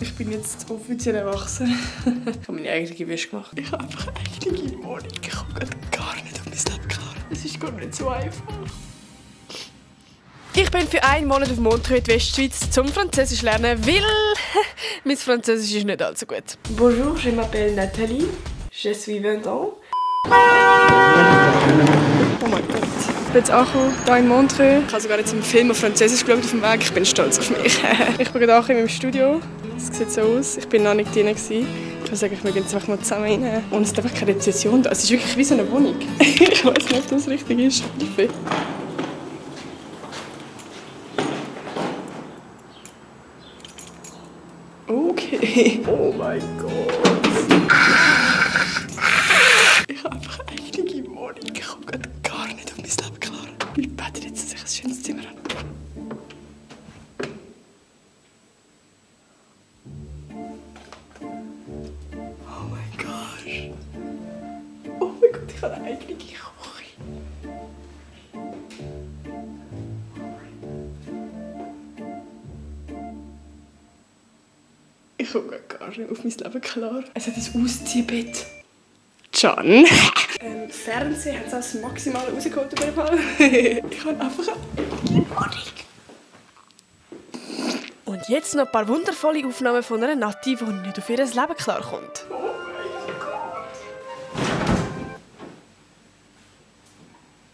Ich bin jetzt offiziell erwachsen. Ich habe meine eigene Wäsche gemacht. Ich habe einfach eine eigene Wohnung. Ich komme gar nicht auf mein Leben klar. Es ist gar nicht so einfach. Ich bin für einen Monat auf Montreux in der Westschweiz zum Französisch lernen, weil mein Französisch ist nicht allzu gut. Bonjour, je m'appelle Nathalie. Je suis 20 ans. Oh mein Gott. Ich bin jetzt angekommen, hier in Montreux. Ich habe sogar jetzt einen Film auf Französisch geschaut auf dem Weg. Ich bin stolz auf mich. Ich bin gerade in meinem Studio. Es sieht so aus. Ich bin noch nicht drin. Ich würde sagen, wir gehen jetzt einfach mal zusammen rein. Und es ist einfach keine Rezession da. Es ist wirklich wie so eine Wohnung. Ich weiß nicht, ob das richtig ist. Okay. Oh mein Gott. Ich habe einfach eine eigene Wohnung. Ich komme gar nicht auf mein Leben klar. Ich bete jetzt, dass ich ein schönes Zimmer habe. Oh mein Gott. Oh mein Gott, ich habe eine eigene Küche. Ich komme gar nicht auf mein Leben klar. Es hat ein Ausziehbett. John. Fernsehen hat es das Maximale rausgeholt über den Fall. Ich habe einfach eine Wohnung. Und jetzt noch ein paar wundervolle Aufnahmen von einer Nati, die nicht auf ihr Leben klarkommt. Oh mein Gott.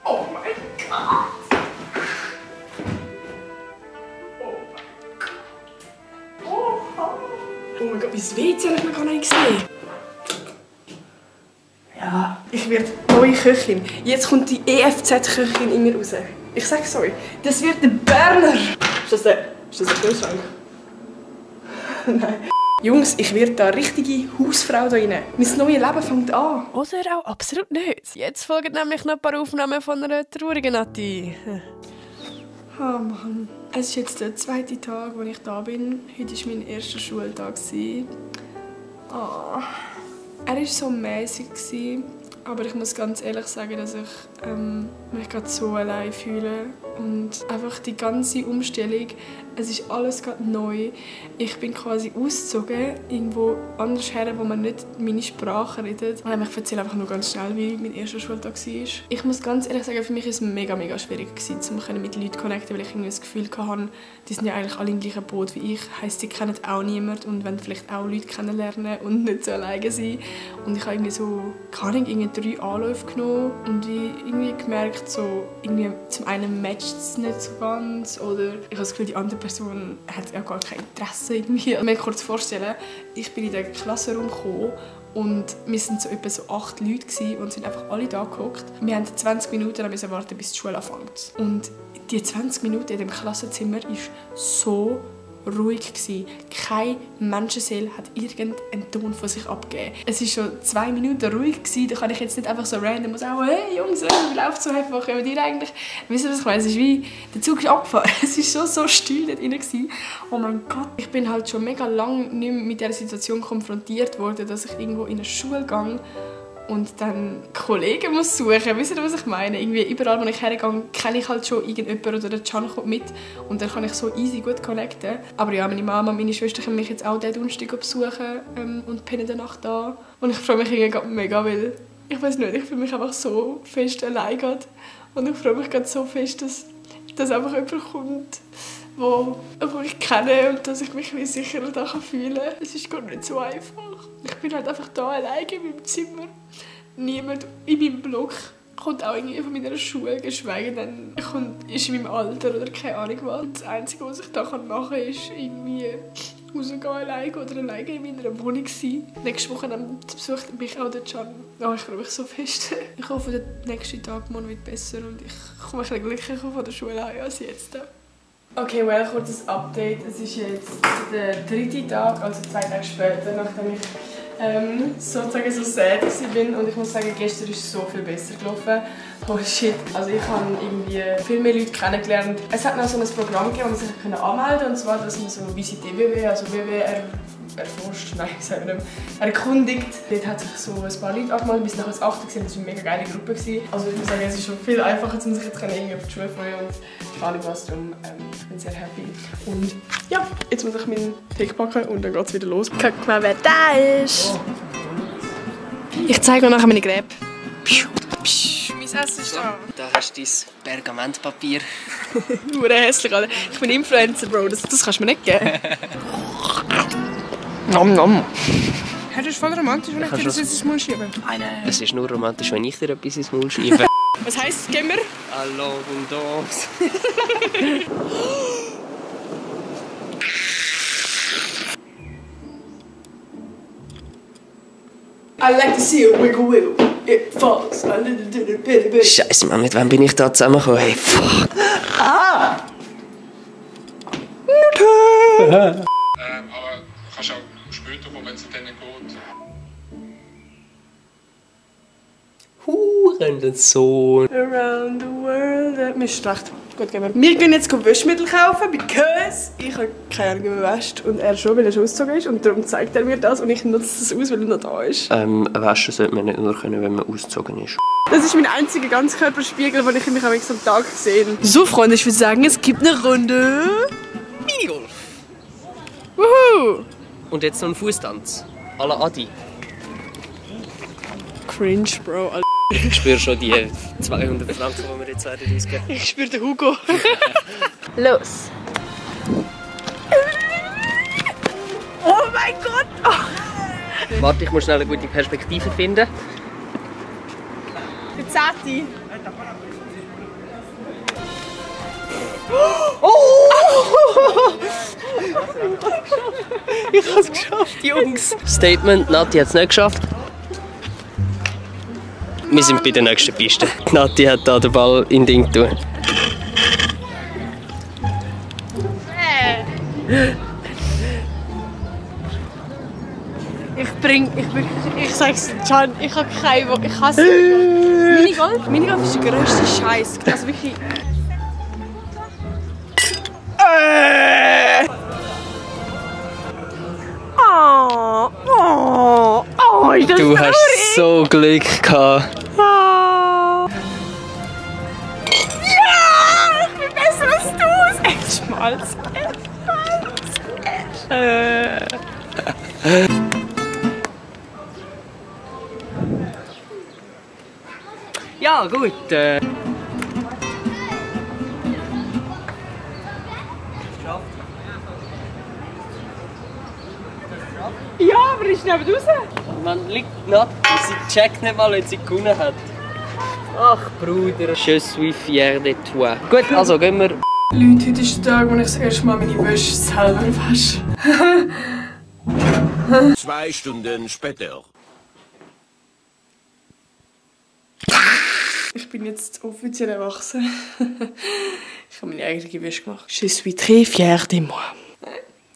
Oh mein Gott. Oh mein Gott, mein WC habe ich noch gar nicht gesehen. Ja, ich werde neue Köchin. Jetzt kommt die EFZ-Köchin in mir raus. Ich sage sorry, das wird der Berner. Ist das der Kühlschrank? Nein. Jungs, ich werde da richtige Hausfrau da rein. Mein neues Leben fängt an. Oder auch absolut nicht. Jetzt folgen nämlich noch ein paar Aufnahmen von einer traurigen Nati. Oh Mann. Es ist jetzt der zweite Tag, wo ich da bin. Heute war mein erster Schultag. Oh. Er war so mäßig, aber ich muss ganz ehrlich sagen, dass ich mich gerade so allein fühle. Und einfach die ganze Umstellung, es ist alles gerade neu. Ich bin quasi ausgezogen, irgendwo anders her, wo man nicht meine Sprache redet. Ich erzähle einfach nur ganz schnell, wie mein erster Schultag war. Ich muss ganz ehrlich sagen, für mich war es mega schwierig, um mit Leuten zu connecten, weil ich irgendwie das Gefühl hatte, die sind ja eigentlich alle im gleichen Boot wie ich. Heisst, sie kennen auch niemanden und wollen vielleicht auch Leute kennenlernen und nicht so alleine sein. Und ich habe irgendwie so, keine Ahnung, 3 Anläufe genommen und irgendwie gemerkt, so, irgendwie zum einen matcht es nicht so ganz oder ich habe das Gefühl, die andere Person hat ja gar kein Interesse irgendwie. Ich muss mir kurz vorstellen, ich bin in den Klassenraum gekommen und wir waren so etwa so 8 Leute und sind einfach alle da gehockt. Wir mussten 20 Minuten warten, bis die Schule anfängt. Und die 20 Minuten in dem Klassenzimmer war so ruhig gewesen. Keine Menschenseele hat irgendeinen Ton von sich abgegeben. Es war schon 2 Minuten ruhig gewesen. Da kann ich jetzt nicht einfach so random sagen, hey Jungs, wie läuft so einfach? Über dir eigentlich? Wisst ihr, was ich meine? Es ist wie, der Zug ist abgefahren. Es war so still dort drin gewesen. Oh mein Gott. Ich bin halt schon mega lange nicht mehr mit dieser Situation konfrontiert worden, dass ich irgendwo in eine Schule gehe und dann Kollegen muss suchen. Wisst ihr, was ich meine? Irgendwie überall, wo ich hergehe, kenne ich halt schon irgendjemanden oder der Can kommt mit und dann kann ich so easy gut connecten. Aber ja, meine Mama und meine Schwester können mich jetzt auch diesen Donnerstag besuchen und pennen danach da. Und ich freue mich irgendwie mega, weil ich weiß nicht, ich fühle mich einfach so fest allein gerade. Und ich freue mich gerade so fest, dass einfach jemand kommt, wo ich kenne und dass ich mich wie sicherer da fühlen kann. Es ist gar nicht so einfach. Ich bin halt einfach da alleine in meinem Zimmer. Niemand in meinem Block kommt auch irgendwie von meiner Schule, geschweige denn ist in meinem Alter oder keine Ahnung was. Und das Einzige, was ich da machen kann, ist irgendwie rausgehen alleine oder alleine in meiner Wohnung sein. Nächste Woche besucht mich auch der Can. Oh, ich freue mich so fest. Ich hoffe, der nächste Tag morgen wird besser und ich komme ein bisschen glücklicher von der Schule an als jetzt. Okay, well, kurzes Update. Es ist jetzt der 3. Tag, also 2 Tage später, nachdem ich sozusagen so sad bin. Und ich muss sagen, gestern ist es so viel besser gelaufen. Oh shit, also ich habe irgendwie viel mehr Leute kennengelernt. Es hat noch so ein Programm gegeben, wo man sich anmelden konnte. Und zwar, dass man so Visite WW, also WWR erforscht, nein, sagen wir nicht, erkundigt. Dort hat sich so ein paar Leute angemeldet, bis nachher das 8. gesehen, das war eine mega geile Gruppe. Also ich muss sagen, es ist schon viel einfacher, um sich jetzt irgendwie auf die Schule freuen und alle was, darum ich bin sehr happy. Und ja, jetzt muss ich meinen Tee packen und dann geht es wieder los. Guck mal, wer da ist! Ich zeige euch nachher meine Gräbe. Mein Essen ist da. Da hast du dein Pergamentpapier. Nur hässlich, Alter. Ich bin Influencer, Bro. Das kannst du mir nicht geben. Nom nom. Hey, das ist voll romantisch, wenn ich dir das ins Maul schiebe. Es ist nur romantisch, wenn ich dir etwas ins Maul schiebe. Was heisst es, Gimmer? Hallo, Bundos. I like to see a wiggle wiggle. It falls a little bitty bitty. Scheiße, Mann, mit wem bin ich da zusammengekommen? Hey, fuck. Ah! Aber kannst auch später kommen, wenn es denen geht. Hurensohn. Around the world. Mir ist schlecht. Gut, gehen wir. Wir gehen jetzt Waschmittel kaufen, because ich habe keine Ahnung, wie man wäscht. Und er schon, weil er schon ausgezogen ist. Und darum zeigt er mir das und ich nutze das aus, weil er noch da ist. Waschen sollte man nicht nur können, wenn man ausgezogen ist. Das ist mein einziger Ganzkörperspiegel, den ich mich am Tag sehe. So, Freunde, ich würde sagen, es gibt eine Runde Minigolf. Wuhu! Und jetzt noch ein Fußtanz. À la Adi. Cringe, Bro. Alter. Ich spüre schon die 200 Franken, die wir jetzt werden ausgeben. Ich spüre den Hugo. Los! Oh mein Gott! Oh. Warte, ich muss schnell eine gute Perspektive finden. Der Zati. Ich habe es geschafft, Jungs. Statement, Nati hat es nicht geschafft. Wir sind bei der nächsten Piste. Nati hat da den Ball in Ding tun. Ich sag's Can, ich habe keine Woche, ich hasse Minigolf. Minigolf ist der grösste Scheiß. Also wirklich. Ist das Du hast so Glück gehabt. Ja! Ich bin besser als du! Es schmalz. Ja, gut. Ja, aber ist nicht raus. Man liegt nicht, sie checkt nicht mal, wenn sie gewonnen hat. Ach Bruder, je suis fier de toi. Gut, also gehen wir. Leute, heute ist der Tag, wo ich das erste Mal meine Wäsche selber wasche. 2 Stunden später. Ich bin jetzt offiziell erwachsen. Ich habe meine eigene Wäsche gemacht. Je suis très fier de moi.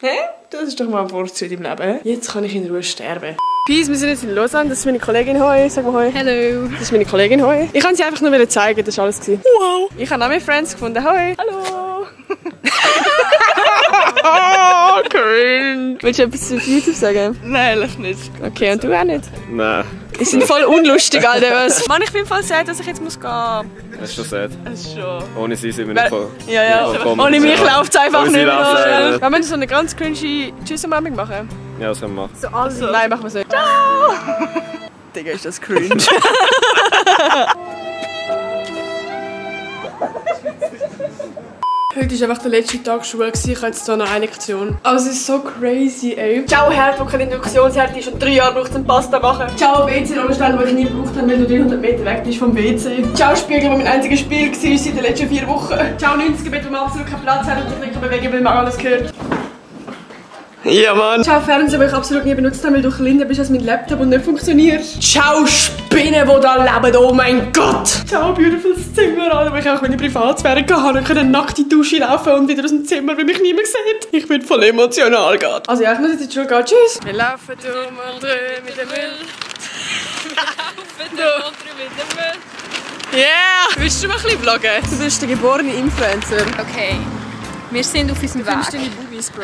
Hä? Das ist doch mal ein Fortschritt im Leben. Jetzt kann ich in Ruhe sterben. Peace, wir sind jetzt in Lausanne. Das ist meine Kollegin Hoi. Sag mal Hoi. Hello. Das ist meine Kollegin Hoi. Ich kann sie einfach nur zeigen, das war alles. Wow. Ich habe noch mehr Friends gefunden. Hoi. Hallo. Oh, cringe. Willst du etwas auf YouTube sagen? Nein, ehrlich nicht. Okay, und du auch nicht? Nein. Die sind voll unlustig, Alter. Mann, ich bin voll sad, dass ich jetzt muss gehen. Das ist schon sad. Das ist schon. Ohne sie sind wir nicht voll. Ja. vollkommen. Ohne mich läuft es einfach Ohne nicht sie mehr. läuft's leider nicht. Wollen wir so eine ganz cringy Tschüss-Umarmung machen? Ja, das können wir machen. So alle. Nein, machen wir so. Ciao! Digga, ist das cringe. Heute war einfach der letzte Tag Schule. Ich habe jetzt hier noch eine Lektion. Also es ist so crazy, ey. Ciao Herd, wo keine Induktionsherd ist und 3 Jahre braucht zum Pasta machen. Ciao WC-Rollstelle, wo ich nie gebraucht habe, weil du 300 Meter weg bist vom WC. Ciao Spiegel, wo mein einziges Spiel war seit den letzten 4 Wochen. Ciao 90er-Bett, wo man absolut keinen Platz hat und sich nicht bewegen, weil man alles gehört. Ja, Mann! Ciao Fernseher, den ich absolut nie benutzt habe, weil du kleiner bist als mein Laptop und nicht funktioniert. Ciao Spinnen, die da leben, oh mein Gott! Ciao beautifules Zimmer, Alter, wo ich auch meine Privatsphäre hatte und eine nackte Dusche laufen und wieder aus dem Zimmer, weil mich niemand sieht. Ich bin voll emotional gerade. Also ja, ich muss jetzt in die Schule gehen. Tschüss! Wir laufen um und drüben mit dem Müll. Wir laufen um und mit dem Müll. Yeah! Willst du mal ein bisschen vloggen? Du bist der geborene Influencer. Okay. Wir sind auf unserem Weg. Bubis, Bro.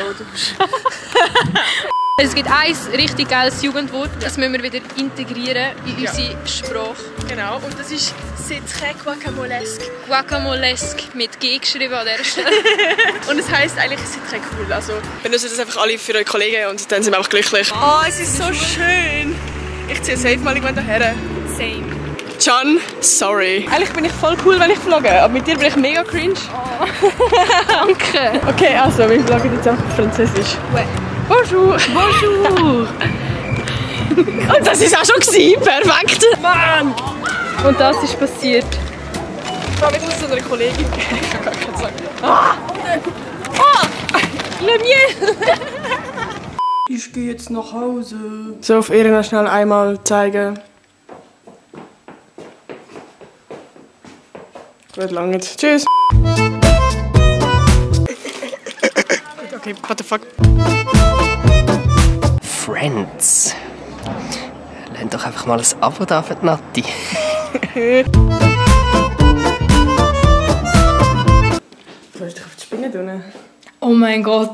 Es gibt ein richtig geiles Jugendwort, das müssen wir wieder integrieren in unsere Sprache. Genau, und das ist «c'est très guacamolesque». Guacamolesque mit G geschrieben an dieser Stelle. Und es heisst eigentlich «c'est très cool». Also benutzen das einfach alle für eure Kollegen und dann sind wir einfach glücklich. Oh, es ist so schön. Ich ziehe safe mal irgendwann daher. Same. John, sorry. Eigentlich bin ich voll cool, wenn ich vlogge, aber mit dir bin ich mega cringe. Oh. Danke. Okay, also wir vloggen jetzt einfach auf Französisch. Ouais. Bonjour. Bonjour. Und das ist auch schon gewesen. Perfekt. Mann. Und das ist passiert. Ich muss zu einer Kollegin gehen. Ich kann gar nicht sagen. Le miel. Ich gehe jetzt nach Hause. So, auf Irina schnell einmal zeigen. Gut, lange. Tschüss. Okay, what the fuck? Friends. Lasst doch einfach mal ein Abo da für die Natti. Soll ich dich auf die Spinne tun? Oh mein Gott.